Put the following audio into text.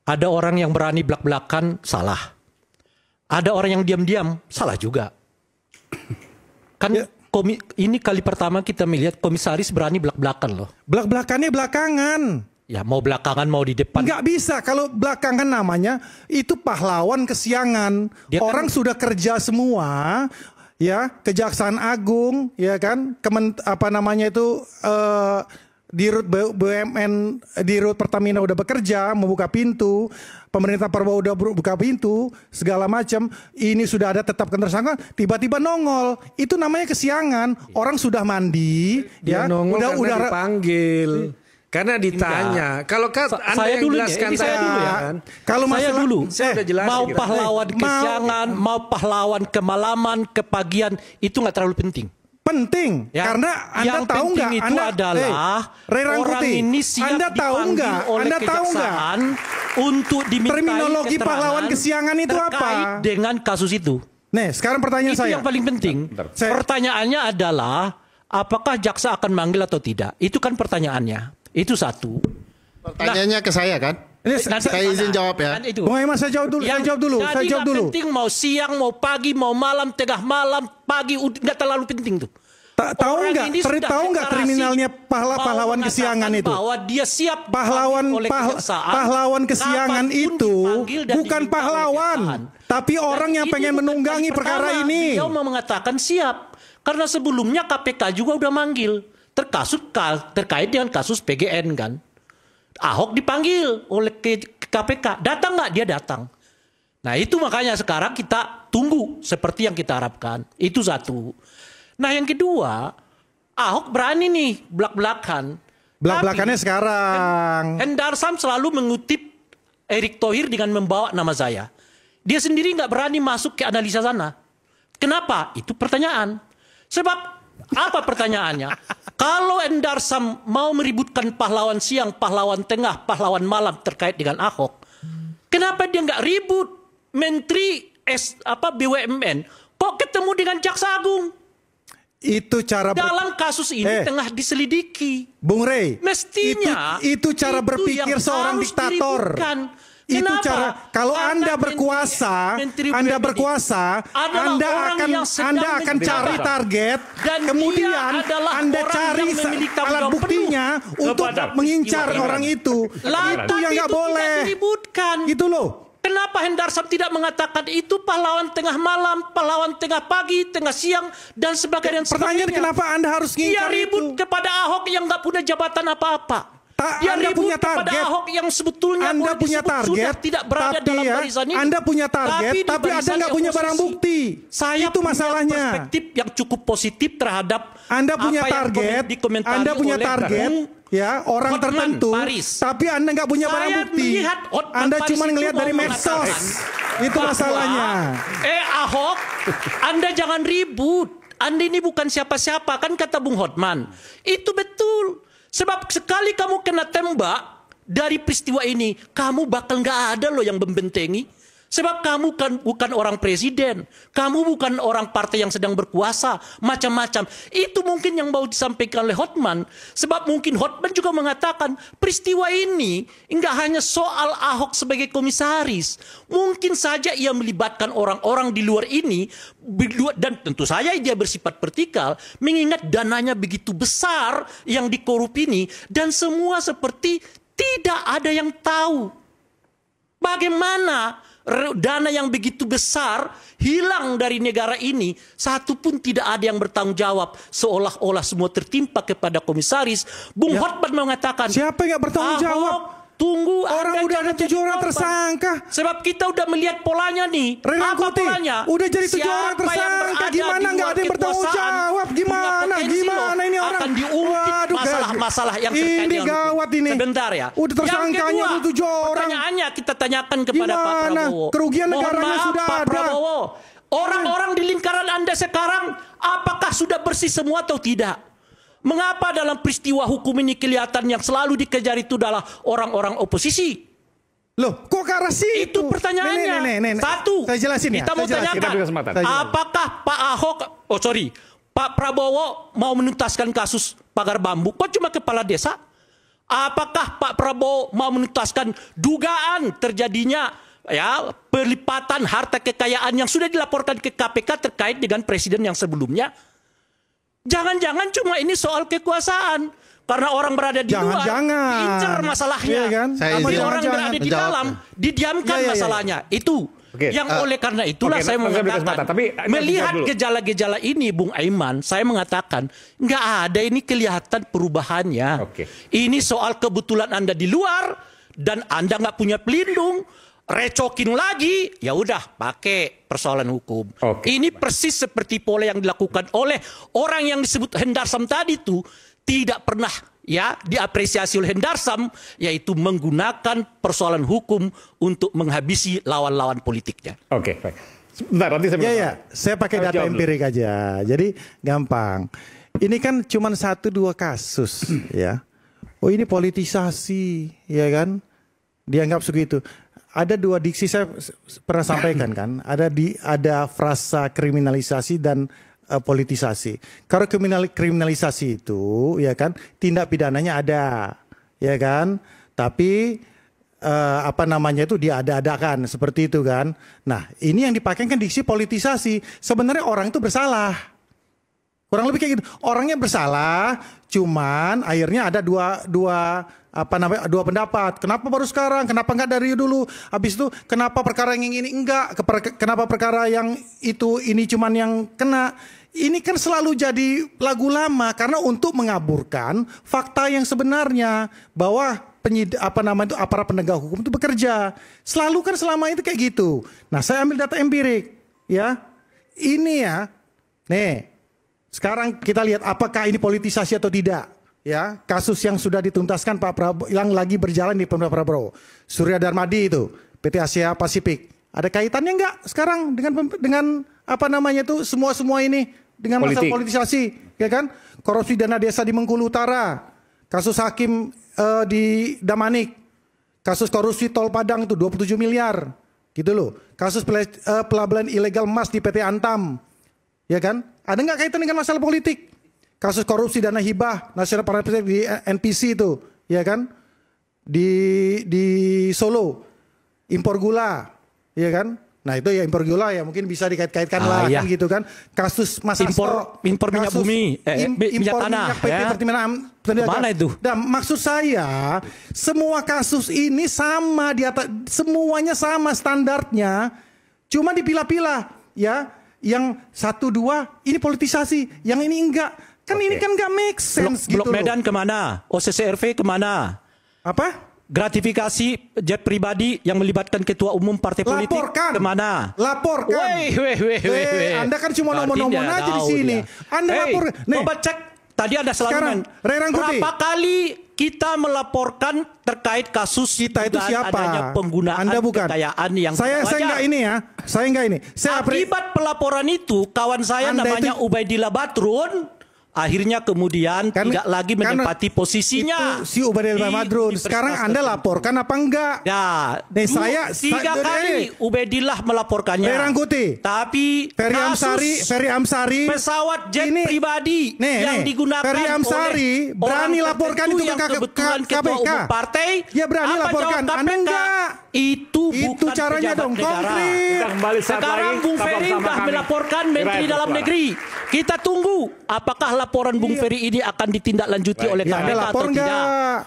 Ada orang yang berani belak-belakan, salah. Ada orang yang diam-diam, salah juga. Kan ini kali pertama kita melihat komisaris berani belak-belakan loh. Belak-belakannya belakangan. Ya mau belakangan mau di depan. Nggak bisa, kalau belakangan namanya itu pahlawan kesiangan. Orang sudah kerja semua, ya, Kejaksaan Agung, ya kan, Dirut BUMN, Dirut Pertamina udah bekerja, membuka pintu, pemerintah Prabowo udah buka pintu, segala macam. Ini sudah ada tetapkan tersangka, tiba-tiba nongol. Itu namanya kesiangan. Orang sudah mandi, dia ya, nongol udah dipanggil. Karena ditanya. Kalau saya dulu jelaskan saya dulu ya. Kalau saya dulu mau pahlawan kesiangan, mau pahlawan kemalaman, kepagian, itu nggak terlalu penting. Penting, ya, karena Anda tahu nggak? Itu adalah orang ini siap dipanggil oleh kejaksaan untuk dimintai terminologi pahlawan kesiangan itu apa? Dengan kasus itu. Nih, sekarang pertanyaan itu saya. Yang paling penting. Pertanyaannya adalah apakah jaksa akan manggil atau tidak? Itu kan pertanyaannya. Itu satu. Pertanyaannya ke saya kan? Saya izin jawab ya. Bung Emas, saya jawab dulu. Saya jawab dulu. Penting mau siang, mau pagi, mau malam, tengah malam, pagi, nggak terlalu penting tuh. Tahu nggak kriminalnya pahlawan kesiangan itu? Bahwa dia siap pahlawan kesiangan itu bukan pahlawan, tapi orang yang pengen menunggangi perkara ini. Beliau mau mengatakan siap karena sebelumnya KPK juga udah manggil terkait dengan kasus PGN kan. Ahok dipanggil oleh KPK. Datang nggak? Dia datang. Nah itu makanya sekarang kita tunggu seperti yang kita harapkan. Itu satu. Nah yang kedua, Ahok berani nih belak-belakan. Belak-belakannya sekarang. Hendarsam selalu mengutip Erick Thohir dengan membawa nama saya. Dia sendiri nggak berani masuk ke analisa sana. Kenapa? Itu pertanyaan. Sebab apa pertanyaannya? Kalau Hendarsam mau meributkan pahlawan siang, pahlawan tengah, pahlawan malam terkait dengan Ahok, kenapa dia nggak ribut Menteri BUMN? Kok ketemu dengan Jaksa Agung? Itu cara dalam kasus ini tengah diselidiki. Bung Rey, mestinya itu cara berpikir seorang diktator. Itu kenapa? Cara kalau Anda berkuasa, Anda akan cari target, dan kemudian Anda cari alat buktinya untuk mengincar orang itu. Itu yang nggak boleh. Gitu loh. Kenapa Hendarsam tidak mengatakan itu pahlawan tengah malam, pahlawan tengah pagi, tengah siang, dan sebagainya. Pertanyaan kenapa Anda harus ngincar itu? Dia ribut kepada Ahok yang nggak punya jabatan apa-apa. Dia Anda ribut punya target. kepada Ahok yang sebetulnya Anda punya target, tidak berada dalam barisan ini. Anda punya target, tapi Anda nggak punya barang bukti. Saya itu masalahnya. Perspektif yang cukup positif terhadap Anda punya apa target, Anda punya target, ya orang Hotman, tertentu, Paris. Tapi Anda nggak punya barang bukti. Anda cuma ngelihat dari medsos. Itu masalahnya. Ahok, Anda jangan ribut. Anda ini bukan siapa-siapa, kan kata Bung Hotman. Itu betul. Sebab sekali kamu kena tembak dari peristiwa ini, kamu bakal nggak ada loh yang membentengi. Sebab kamu kan bukan orang presiden, kamu bukan orang partai yang sedang berkuasa, macam-macam. Itu mungkin yang mau disampaikan oleh Hotman. Sebab mungkin Hotman juga mengatakan peristiwa ini enggak hanya soal Ahok sebagai komisaris. Mungkin saja ia melibatkan orang-orang di luar ini, dan tentu saja dia bersifat vertikal, mengingat dananya begitu besar yang dikorup ini, dan semua seperti tidak ada yang tahu. Bagaimana dana yang begitu besar hilang dari negara ini, satu pun tidak ada yang bertanggung jawab, seolah-olah semua tertimpa kepada komisaris. Bung Hotman mengatakan, siapa yang nggak bertanggung jawab? Tunggu, orang udah ada 7 orang tersangka. Sebab kita udah melihat polanya nih. Apa polanya? Udah jadi 7 orang tersangka. Gimana nggak ada yang bertanggung jawab? Gimana ini orang? Akan diungkit masalah-masalah yang terkait ini gawat ini. Sebentar ya. Udah tersangkanya 7 orang. Pertanyaannya kita tanyakan kepada Pak Prabowo. Kerugian negaranya sudah Pak ada. Prabowo, orang-orang di lingkaran Anda sekarang apakah sudah bersih semua atau tidak? Mengapa dalam peristiwa hukum ini kelihatan yang selalu dikejar itu adalah orang-orang oposisi? Loh, kok ke arah situ? Itu pertanyaannya. Satu, saya jelasin ya. Kita mau tanyakan, apakah Pak Prabowo mau menuntaskan kasus pagar bambu? Kok cuma kepala desa? Apakah Pak Prabowo mau menuntaskan dugaan terjadinya pelipatan harta kekayaan yang sudah dilaporkan ke KPK terkait dengan presiden yang sebelumnya? Jangan-jangan cuma ini soal kekuasaan. Karena orang berada di luar, diincar masalahnya. Iya kan? Tapi orang berada di dalam, didiamkan masalahnya. Itu. Yang oleh karena itulah saya mengatakan, melihat gejala-gejala ini, Bung Aiman, saya mengatakan, nggak ada ini kelihatan perubahannya. Ini soal kebetulan Anda di luar, dan Anda nggak punya pelindung, recokin lagi, ya udah pakai persoalan hukum. Ini persis seperti pola yang dilakukan oleh orang yang disebut Hendarsam tadi tuh, tidak pernah diapresiasi oleh Hendarsam, yaitu menggunakan persoalan hukum untuk menghabisi lawan-lawan politiknya. Oke, baik. Sebentar, nanti saya pakai data empirik aja. Jadi gampang. Ini kan cuma 1-2 kasus ya. Oh ini politisasi, ya kan? Dianggap segitu. Ada 2 diksi saya pernah sampaikan kan. Ada frasa kriminalisasi dan politisasi. Kalau kriminalisasi itu, ya kan, tindak pidananya ada, ya kan. Tapi itu diada-adakan seperti itu kan. Nah, ini yang dipakai kan diksi politisasi. Sebenarnya orang itu bersalah. Kurang lebih kayak gitu. Orangnya bersalah, cuman akhirnya ada dua pendapat. Kenapa baru sekarang? Kenapa enggak dari dulu? Habis itu kenapa perkara yang ini enggak? Kenapa perkara yang ini cuman yang kena? Ini kan selalu jadi lagu lama karena untuk mengaburkan fakta yang sebenarnya bahwa aparat penegak hukum itu bekerja. Selalu kan selama itu kayak gitu. Nah, saya ambil data empirik ya. Ini ya. Nih. Sekarang kita lihat apakah ini politisasi atau tidak. Ya, kasus yang sudah dituntaskan Pak Prabowo yang lagi berjalan di Pak Prabowo. Surya Darmadi itu, PT Asia Pasifik. Ada kaitannya enggak sekarang dengan semua ini dengan masalah politisasi, ya kan? Korupsi dana desa di Bengkulu Utara, kasus hakim di Damanik, kasus korupsi tol Padang itu 27 miliar, gitu loh. Kasus pelabelan ilegal emas di PT Antam, ya kan? Ada nggak kaitan dengan masalah politik? Kasus korupsi dana hibah nasional partai di NPC itu, ya kan? Di Solo, impor gula, ya kan? Nah itu ya impor gula ya mungkin bisa dikait-kaitkan lah kan gitu kan. Kasus Mas impor minyak bumi, minyak tanah. Minyak PT Pertamina. Mana itu? Dan maksud saya semua kasus ini sama di atas, semuanya sama standarnya, cuma dipilah-pilah ya. Yang 1-2 ini politisasi, yang ini enggak. Kan ini kan enggak make sense gitu. Blok Medan kemana? OCCRV kemana? Apa? Gratifikasi jet pribadi yang melibatkan ketua umum partai politik kemana? Laporkan. Anda kan cuma nomor-nomor aja di sini. Anda lapor. Coba cek. Tadi ada sekarang berapa kali kita melaporkan terkait kasus kita itu siapa? Adanya penggunaan kekayaan yang saya enggak ini ya. Saya enggak ini. Akibat pelaporan itu kawan saya namanya Ubaidillah Badrun akhirnya kemudian tidak lagi menempati posisinya. Itu si Ubaidillah Badrun. Sekarang Anda laporkan apa enggak? Ya, saya 3 kali Ubaidillah melaporkannya. Rangkuti. Tapi Ferry Amsari pesawat jet pribadi yang digunakan Ferry Amsari berani laporkan itu ke KPK. Partai. Ya berani laporkan. Anda enggak. Itu bukan caranya dong konkret. Sekarang Bung Ferry sudah melaporkan Menteri Dalam Negeri. Kita tunggu apakah laporan Bung Ferry ini akan ditindaklanjuti oleh KPK atau tidak.